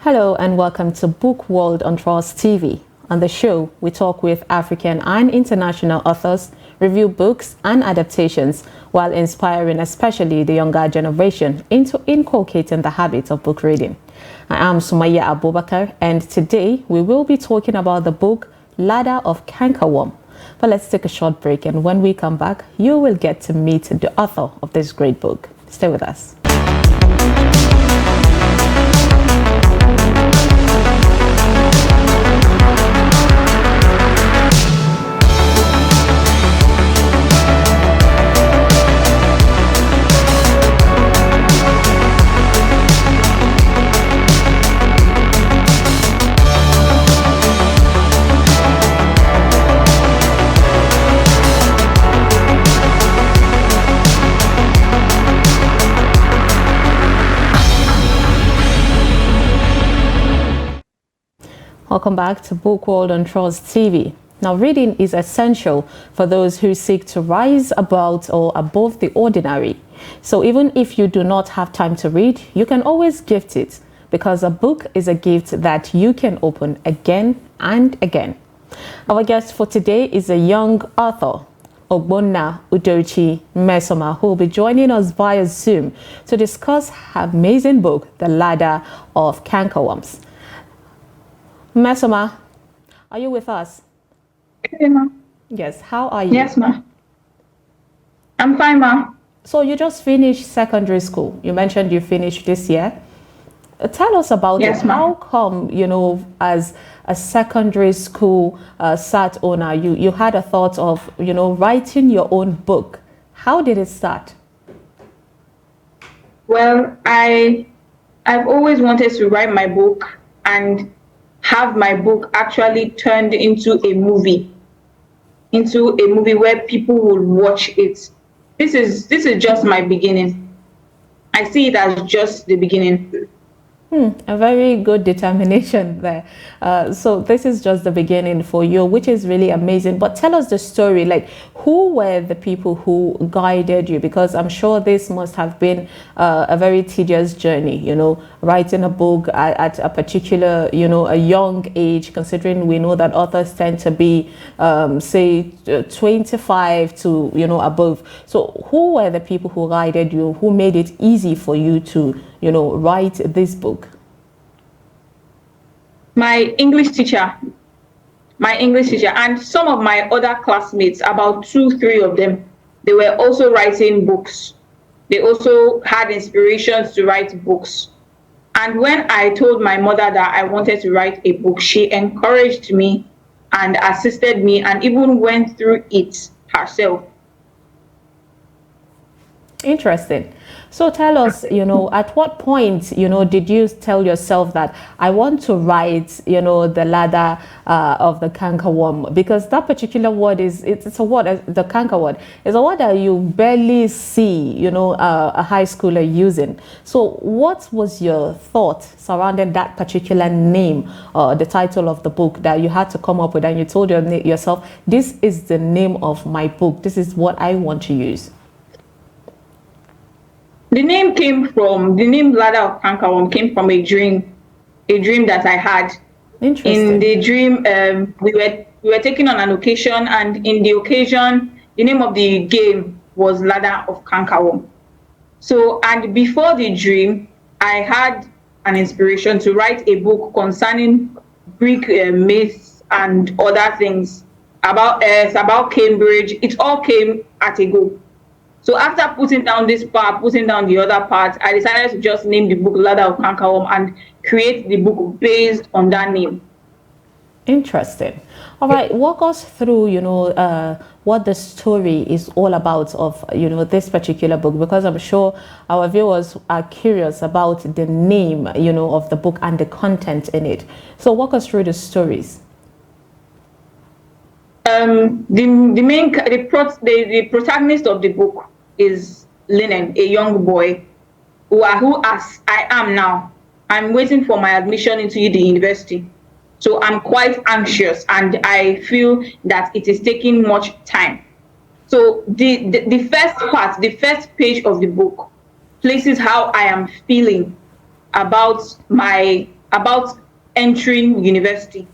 Hello and welcome to Book World on Trust TV. On the show, we talk with African and international authors, review books and adaptations, while inspiring especially the younger generation into inculcating the habit of book reading. I am Sumaya Abubakar, and today we will be talking about the book Ladder of Cankerworn. But let's take a short break, and when we come back, you will get to meet the author of this great book. Stay with us. Welcome back to Book World on Trust TV. Now, reading is essential for those who seek to rise above or above the ordinary. So even if you do not have time to read, you can always gift it, because a book is a gift that you can open again and again. Our guest for today is a young author, Ogbonna Nmesome, who will be joining us via Zoom to discuss her amazing book, The Ladder of Cankerworms. Nmesome, are you with us? Hey, ma. Yes, how are you? Yes, ma. I'm fine, ma. So you just finished secondary school. You mentioned you finished this year. Tell us about Yes, it. ma. How come, as a secondary school SAT owner, you had a thought of, writing your own book? How did it start? Well, I've always wanted to write my book and have my book actually turned into a movie where people will watch it. This is just my beginning. I see it as just the beginning. A very good determination there. So this is just the beginning for you, which is really amazing. But tell us the story, like who were the people who guided you? Because I'm sure this must have been a very tedious journey, writing a book at a particular, a young age, considering we know that authors tend to be, say, 25 to, above. So who were the people who guided you, who made it easy for you to, write this book? My English teacher, and some of my other classmates, about 2-3 of them, they were also writing books. They also had inspirations to write books. And when I told my mother that I wanted to write a book, she encouraged me and assisted me and even went through it herself. Interesting. So tell us, at what point, did you tell yourself that I want to write, the ladder of the cankerworm? Because that particular word it's a word, the cankerworm is a word that you barely see, a high schooler using. So what was your thought surrounding that particular name, the title of the book that you had to come up with, and you told yourself, this is the name of my book. This is what I want to use. The name Ladder of Cankerworm came from a dream that I had. Interesting. In the dream, we were taken on an occasion, and in the occasion, the name of the game was Ladder of Cankerworm. So, and before the dream, I had an inspiration to write a book concerning Greek myths and other things about Earth, about Cambridge. It all came at a go. So after putting down this part, putting down the other part, I decided to just name the book Ladder of Cankerworm and create the book based on that name. Interesting. All right, walk us through, what the story is all about of, this particular book, because I'm sure our viewers are curious about the name, of the book and the content in it. So walk us through the stories. The protagonist of the book is Linen, a young boy who, as I am now, I'm waiting for my admission into the university. So I'm quite anxious and I feel that it is taking much time. So the first part, the first page of the book places how I am feeling about my about entering university.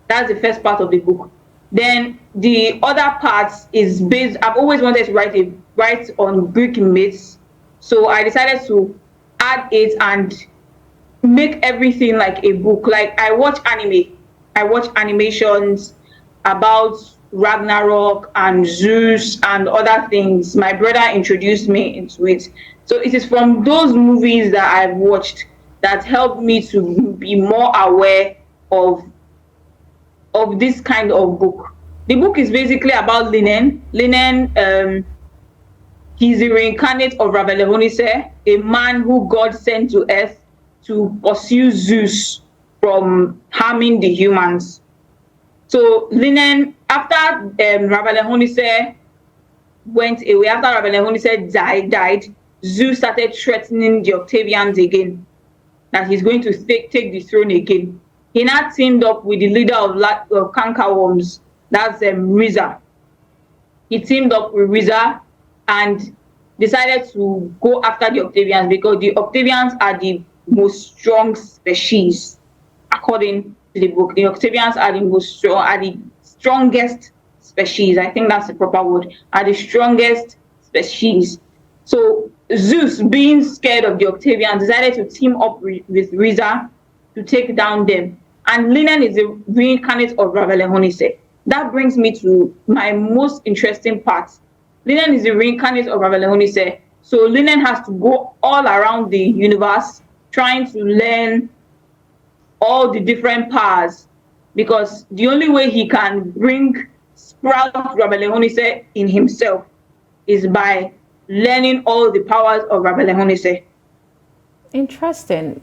That's the first part of the book. Then the other part is based. I've always wanted to write on Greek myths, so I decided to add it and make everything like a book. Like I watch anime, I watch animations about Ragnarok and Zeus and other things. My brother introduced me into it. So it is from those movies that I've watched that helped me to be more aware of this kind of book. The book is basically about Linen. Linen, he's the reincarnate of Ravelehonise, a man who God sent to earth to pursue Zeus from harming the humans. So Linen, after Ravelehonise went away, after Ravelehonise died, Zeus started threatening the Octavians again, that he's going to take the throne again. He now teamed up with the leader of Cankerworms, that's Riza. He teamed up with Riza and decided to go after the Octavians because the Octavians are the most strong species, according to the book. The Octavians are the strongest species. I think that's the proper word. Are the strongest species. So Zeus, being scared of the Octavians, decided to team up with Riza to take down them. And Linen is the reincarnate of Ravelehonise. That brings me to my most interesting part. Linen is the reincarnate of Ravelehonise. So Linen has to go all around the universe trying to learn all the different powers, because the only way he can sprout Ravelehonise in himself is by learning all the powers of Ravelehonise. Interesting.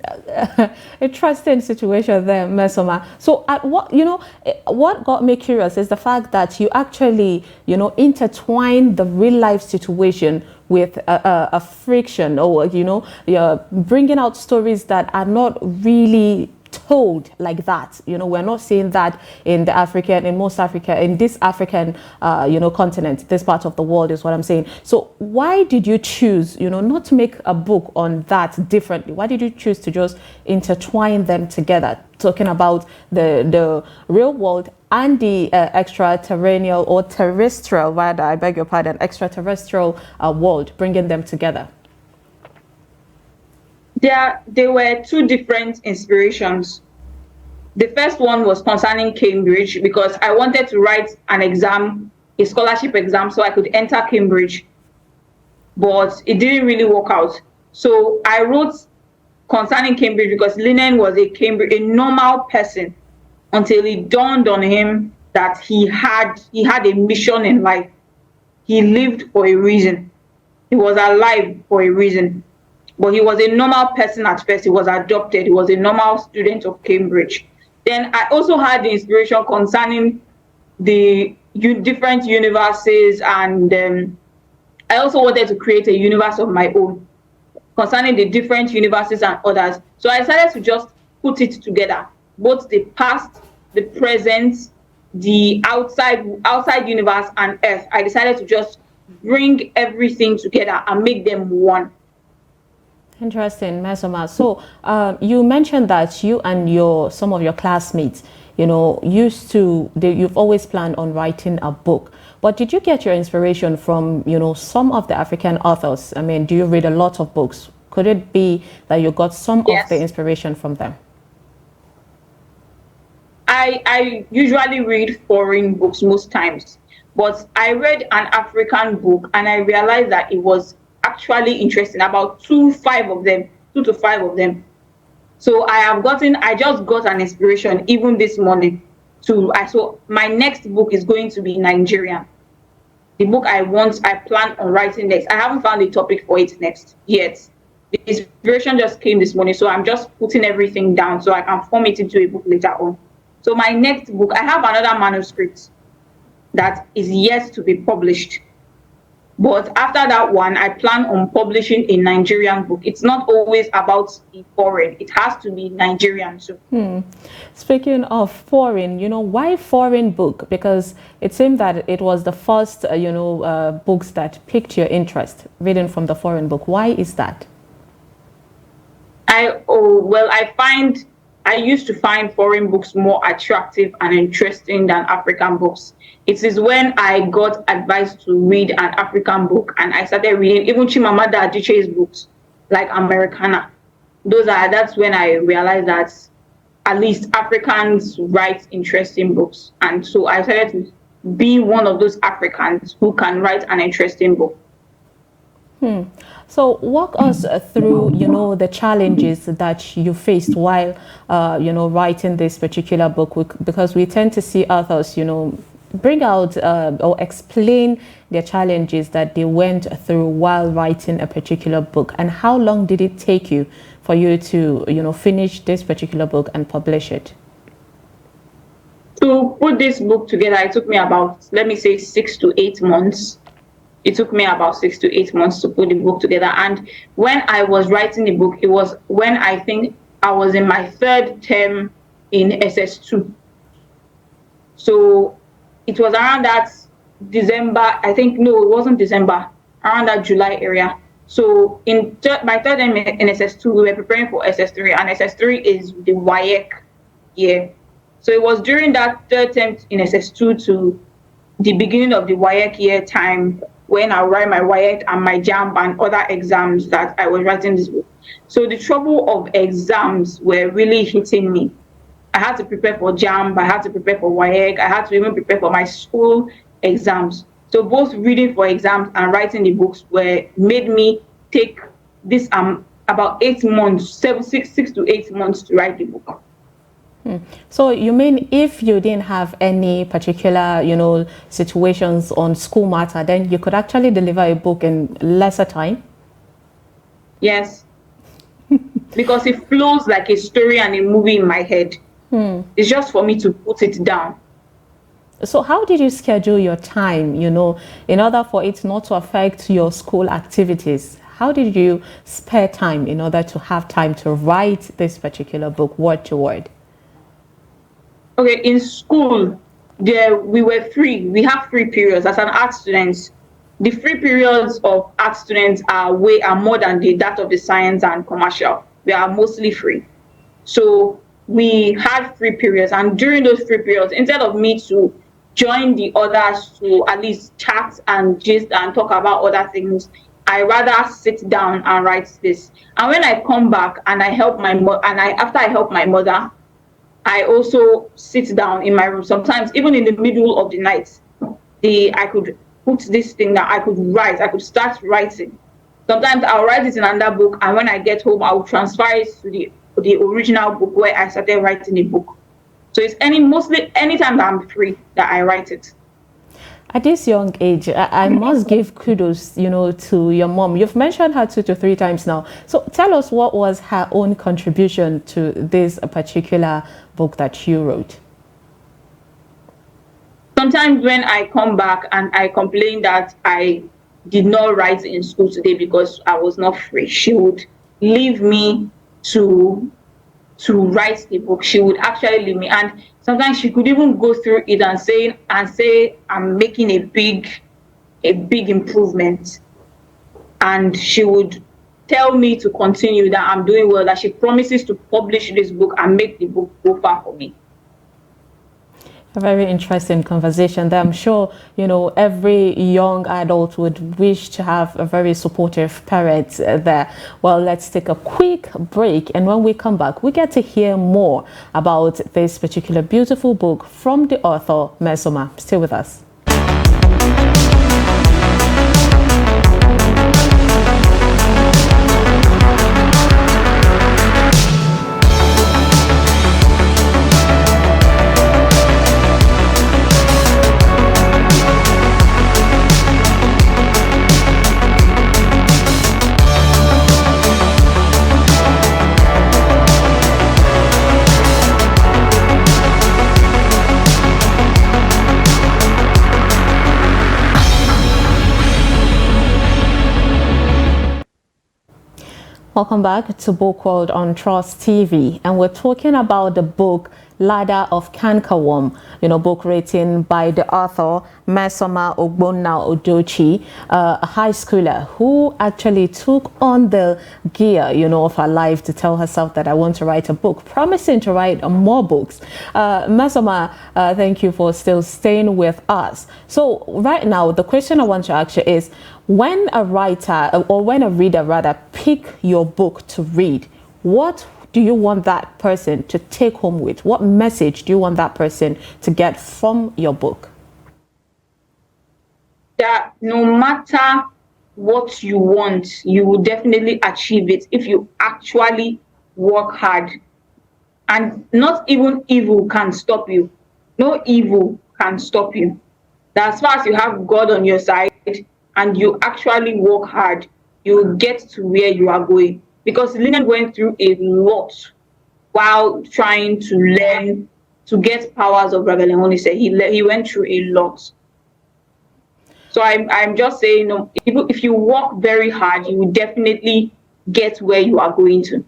Interesting situation there, Nmesome. So what got me curious is the fact that you actually, intertwine the real life situation with a friction, or, you're bringing out stories that are not really told like that. We're not seeing that in this African continent, this part of the world is what I'm saying. So why did you choose not to make a book on that differently? Why did you choose to just intertwine them together, talking about the real world and the extraterrestrial, or terrestrial rather, I beg your pardon, extraterrestrial world, bringing them together? There were two different inspirations. The first one was concerning Cambridge, because I wanted to write an exam, a scholarship exam, so I could enter Cambridge, but it didn't really work out. So I wrote concerning Cambridge because Linen was a normal person, until it dawned on him that he had a mission in life. He lived for a reason. He was alive for a reason. But he was a normal person at first. He was adopted. He was a normal student of Cambridge. Then I also had the inspiration concerning the different universes, and I also wanted to create a universe of my own concerning the different universes and others. So I decided to just put it together, both the past, the present, the outside universe and Earth. I decided to just bring everything together and make them one. Interesting, Nmesome. So you mentioned that you and some of your classmates, you've always planned on writing a book. But did you get your inspiration from, some of the African authors? I mean, do you read a lot of books? Could it be that you got some of the inspiration from them? I usually read foreign books most times, but I read an African book and I realized that it was actually interesting, about 2 to 5 of them. So I just got an inspiration even this morning so my next book is going to be Nigerian. The book I plan on writing next. I haven't found a topic for it next yet. The inspiration just came this morning, so I'm just putting everything down so I can form it into a book later on. So my next book, I have another manuscript that is yet to be published. But after that one, I plan on publishing a Nigerian book. It's not always about the foreign. It has to be Nigerian too. Speaking of foreign, why foreign book? Because it seemed that it was the first, books that piqued your interest, reading from the foreign book. Why is that? I find I used to find foreign books more attractive and interesting than African books. It is when I got advised to read an African book and I started reading even Chimamanda Adichie's books, like Americana. That's when I realized that at least Africans write interesting books. And so I started to be one of those Africans who can write an interesting book. So walk us through, the challenges that you faced while, writing this particular book, because we tend to see authors, bring out or explain their challenges that they went through while writing a particular book. And how long did it take you for you to, finish this particular book and publish it? To put this book together, it took me about, let me say, 6 to 8 months. It took me about 6 to 8 months to put the book together. And when I was writing the book, it was when I think I was in my 3rd term in SS2. So it was around that December, I think, no, it wasn't December, around that July area. So in my 3rd term in SS2, we were preparing for SS3, and SS3 is the WAEC year. So it was during that 3rd term in SS2 to the beginning of the WAEC year time when I write my WAEC and my JAMB and other exams that I was writing this book. So the trouble of exams were really hitting me. I had to prepare for JAMB, I had to prepare for WAEC, I had to even prepare for my school exams. So both reading for exams and writing the books made me take this about 8 months, 6 to 8 months to write the book. So you mean if you didn't have any particular, situations on school matter, then you could actually deliver a book in lesser time? Yes, because it flows like a story and a movie in my head. It's just for me to put it down. So how did you schedule your time, in order for it not to affect your school activities? How did you spare time in order to have time to write this particular book word to word? Okay, in school, we were free. We have free periods as an art student. The free periods of art students are more than that of the science and commercial. We are mostly free. So we had free periods, and during those free periods, instead of me to join the others to at least chat and gist and talk about other things, I rather sit down and write this. And when I come back and I help after I help my mother, I also sit down in my room. Sometimes, even in the middle of the night, I could put this thing that I could write. I could start writing. Sometimes I'll write it in another book, and when I get home, I'll transfer it to the original book where I started writing the book. So it's mostly anytime that I'm free that I write it. At this young age, I must give kudos, to your mom. You've mentioned her 2 to 3 times now. So tell us, what was her own contribution to this particular book that you wrote? Sometimes when I come back and I complain that I did not write in school today because I was not free, she would leave me to write the book. She would actually leave me, and sometimes she could even go through it and say I'm making a big improvement, and she would tell me to continue, that I'm doing well, that she promises to publish this book and make the book go far for me. A very interesting conversation that I'm sure, every young adult would wish to have a very supportive parent there. Well, let's take a quick break, and when we come back, we get to hear more about this particular beautiful book from the author, Nmesome. Stay with us. Welcome back to Book World on Trust TV, and we're talking about the book Ladder of Cankerworn, book written by the author Nmesome Ogbonna Odochi, a high schooler who actually took on the gear, of her life to tell herself that I want to write a book, promising to write more books. Nmesome, thank you for still staying with us. So right now, the question I want to ask you is, when a writer, or when a reader rather, pick your book to read, what do you want that person to take home with? What message do you want that person to get from your book? That no matter what you want, you will definitely achieve it if you actually work hard. And not even evil can stop you. No evil can stop you. That as far as you have God on your side and you actually work hard, you will get to where you are going. Because Linen went through a lot while trying to learn to get powers of Revelation. He went through a lot. So I'm just saying, if you work very hard, you will definitely get where you are going to.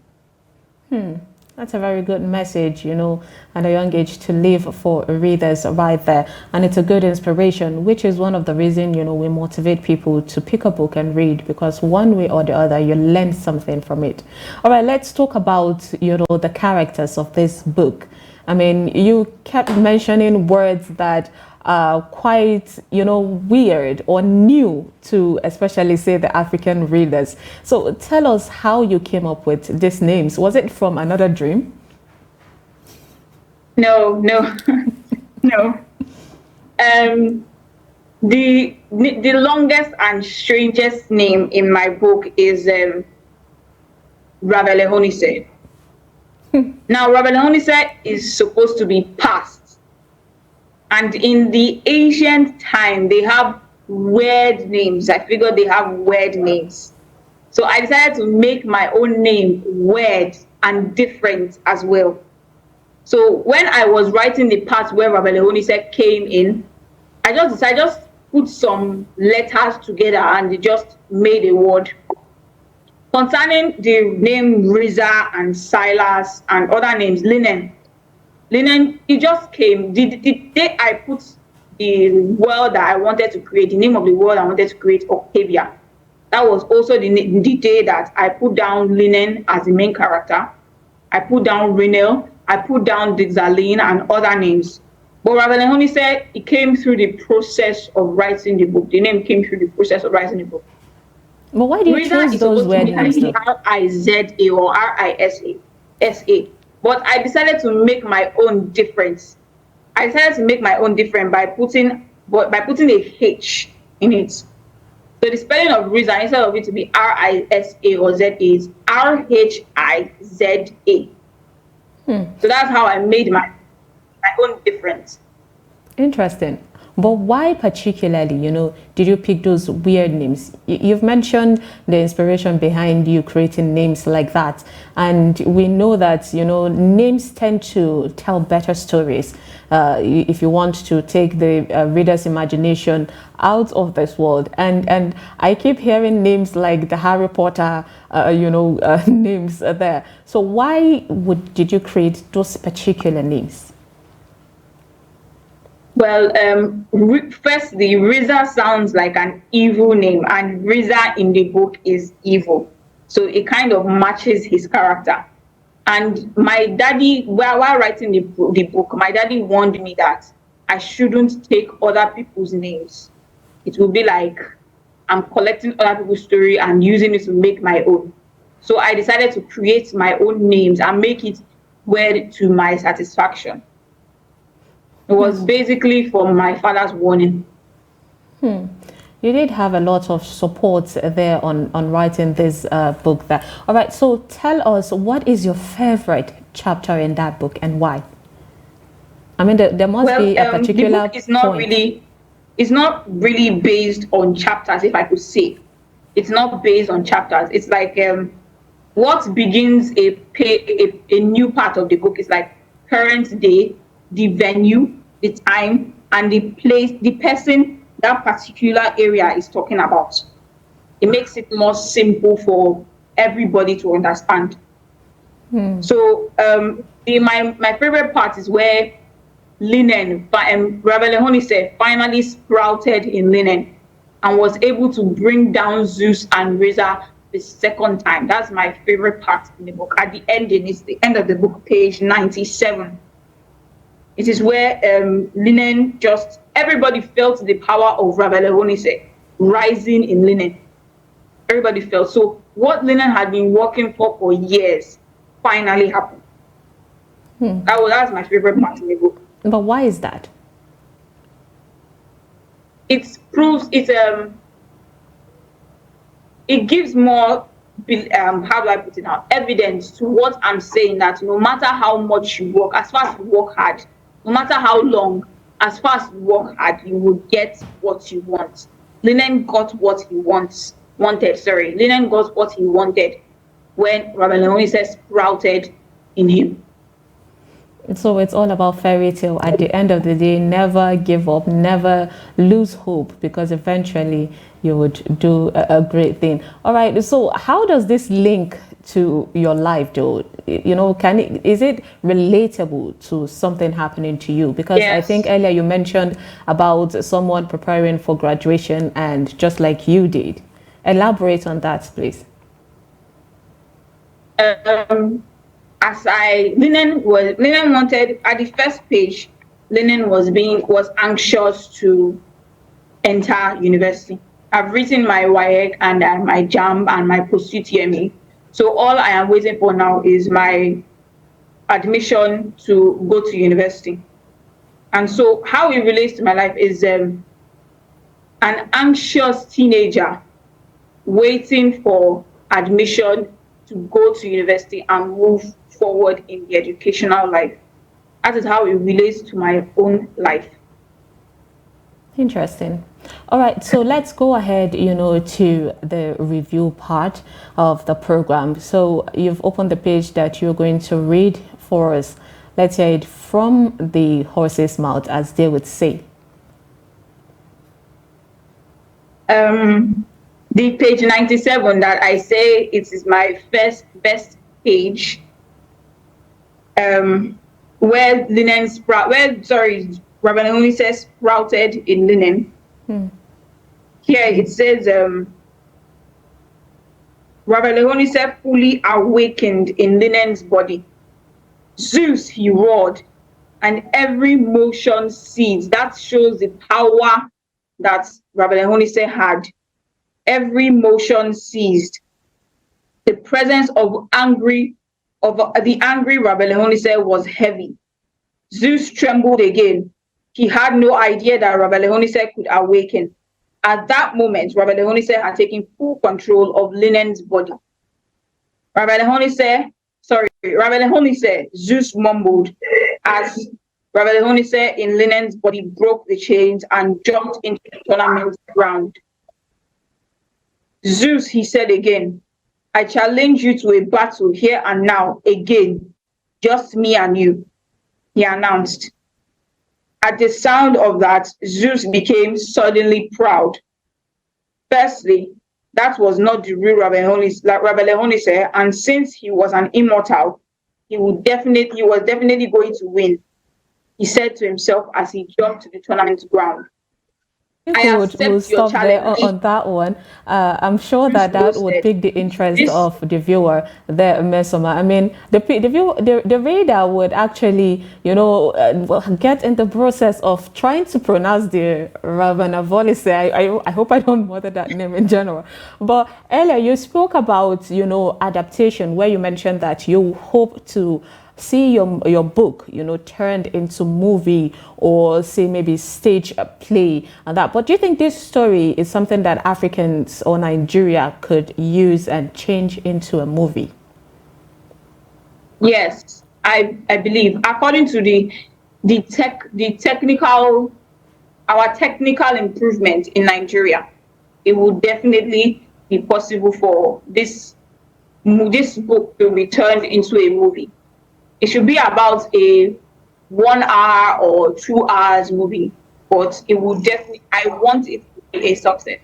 That's a very good message, at a young age to live for readers right there. And it's a good inspiration, which is one of the reasons, we motivate people to pick a book and read, because one way or the other, you learn something from it. All right, let's talk about, the characters of this book. I mean, you kept mentioning words that are quite, weird or new to especially, say, the African readers. So tell us how you came up with these names. Was it from another dream? No, no. The longest and strangest name in my book is Rabelehonise. Now, Rabelehonise is supposed to be past. And in the ancient time, they have weird names. I figured they have weird names. So I decided to make my own name weird and different as well. So when I was writing the part where Rabelehonise came in, I just put some letters together and it just made a word. Concerning the name Riza and Silas and other names, Linen, it just came. The day I put the world that I wanted to create, the name of the world I wanted to create, Octavia, that was also the day that I put down Linen as the main character. I put down Renel, I put down Dixaline and other names. But Rabelehonise, it came through the process of writing the book. The name came through the process of writing the book. But why do you choose those weird names? Riza or Risa. But I decided to make my own difference. I decided to make my own difference by putting a H in it. So the spelling of Riza, instead of it to be Risa or Za, is Rhiza. So that's how I made my own difference. Interesting. But why particularly, did you pick those weird names? You've mentioned the inspiration behind you creating names like that. And we know that, names tend to tell better stories. If you want to take the reader's imagination out of this world. And I keep hearing names like the Harry Potter, names there. So why did you create those particular names? Well, first, the Riza sounds like an evil name, and Riza in the book is evil. So it kind of matches his character. And my daddy, while writing the book, my daddy warned me that I shouldn't take other people's names. It will be like I'm collecting other people's story and using it to make my own. So I decided to create my own names and make it weird to my satisfaction. It was basically for my father's warning. You did have a lot of support there on writing this book. There. All right, so tell us, what is your favorite chapter in that book and why? I mean, there must be a particular the book is not point. It's not really based on chapters, if I could say. It's not based on chapters. It's like what begins a new part of the book is like current day, the venue, the time, and the place, the person that particular area is talking about. It makes it more simple for everybody to understand. So my favorite part is where linen, Rabbi Honise finally sprouted in linen and was able to bring down Zeus and Reza the second time. That's my favorite part in the book. At the ending, it's the end of the book, page 97. It is where linen just, everybody felt the power of Rabbi Honise rising in linen. Everybody felt. So what linen had been working for years finally happened. That's my favorite part in the book. But why is that? It proves it gives more how do I put it now, evidence to what I'm saying, that no matter how much you work, as far as you work hard, no matter how long, as far as you work hard, you will get what you want. Linen got what he wanted. Linen got what he wanted when Rabbi Leone sprouted in him. So it's all about fairy tale. At the end of the day, never give up, never lose hope, because eventually you would do a great thing. All right. So how does this link to your life, though? You know, is it relatable to something happening to you? Because Yes. I think earlier you mentioned about someone preparing for graduation, and just like you did. Elaborate on that, please. Linen wanted, at the first page, Linen was anxious to enter university. I've written my WAEC and my JAMB and my post-UTME. So all I am waiting for now is my admission to go to university. And so how it relates to my life is an anxious teenager waiting for admission to go to university and move forward in the educational life. That is how it relates to my own life. Interesting. All right, so let's go ahead, to the review part of the program. So you've opened the page that you're going to read for us. Let's hear it from the horse's mouth, as they would say. The page 97 that I say it is my best page, where Rabbi only says sprouted in linen. Here it says, Rabbi Leone said fully awakened in linen's body. Zeus, he roared, and every motion ceased. That shows the power that Rabbi Leone had. Every motion ceased. The presence of the angry Rabbi Leone was heavy. Zeus trembled again. He had no idea that Rabbi Leone could awaken. At that moment, Rabbi Leone had taken full control of linen's body. Rabbi Leone Zeus mumbled as Rabbi Leone in linen's body broke the chains and jumped into the tournament ground. Zeus, he said again, I challenge you to a battle here and now, again, just me and you, he announced. At the sound of that, Zeus became suddenly proud. Firstly, that was not the real Rabbi Leone, and since he was an immortal, he was definitely going to win, he said to himself as he jumped to the tournament ground. We'll stop there on that one. I'm sure that would pique the interest of the viewer, the Nmesome. I mean, the reader would actually, get in the process of trying to pronounce the Ravanavolise. I hope I don't bother that name in general. But earlier you spoke about, adaptation, where you mentioned that you hope to see your book, turned into movie, or say maybe stage play and that. But do you think this story is something that Africans or Nigeria could use and change into a movie? Yes, I believe, according to our technical improvement in Nigeria, it would definitely be possible for this book to be turned into a movie. It should be about a 1 hour or 2 hours movie, but it would definitely, I want it to be a success.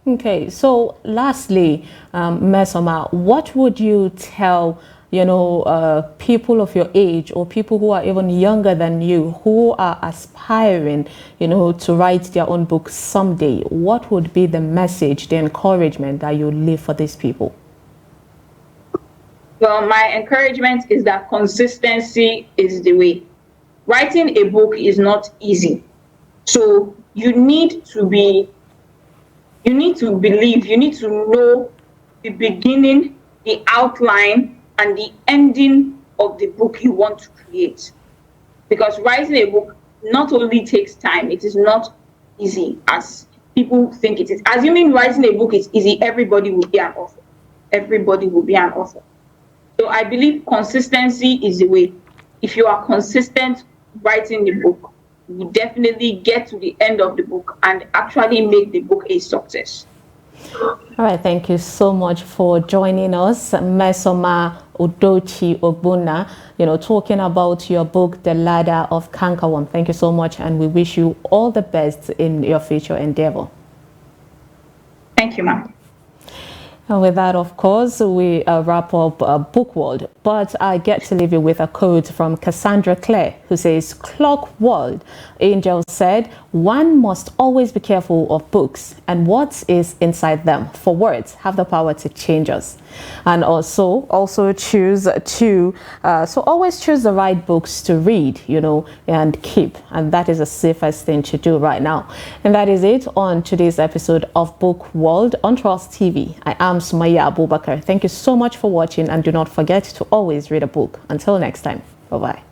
Okay, so lastly, Nmesome, what would you tell, people of your age or people who are even younger than you who are aspiring, to write their own book someday? What would be the message, the encouragement that you leave for these people? Well, my encouragement is that consistency is the way. Writing a book is not easy. So you need to believe, you need to know the beginning, the outline, and the ending of the book you want to create. Because writing a book not only takes time, it is not easy as people think it is. Assuming writing a book is easy, everybody will be an author. Everybody will be an author. So I believe consistency is the way. If you are consistent writing the book, you definitely get to the end of the book and actually make the book a success. All right, thank you so much for joining us, Nmesome Udochi Ogbonna, talking about your book, The Ladder of Cankerworn. Thank you so much, and we wish you all the best in your future endeavor. Thank you, ma'am. And with that, of course, we wrap up Book World. But I get to leave you with a quote from Cassandra Clare, who says, "Clock World, Angel said, one must always be careful of books and what is inside them, for words have the power to change us." And also choose to, so always choose the right books to read, and keep. And that is the safest thing to do right now. And that is it on today's episode of Book World on Trust TV. I am Sumaya Abubakar. Thank you so much for watching, and do not forget to always read a book. Until next time, bye-bye.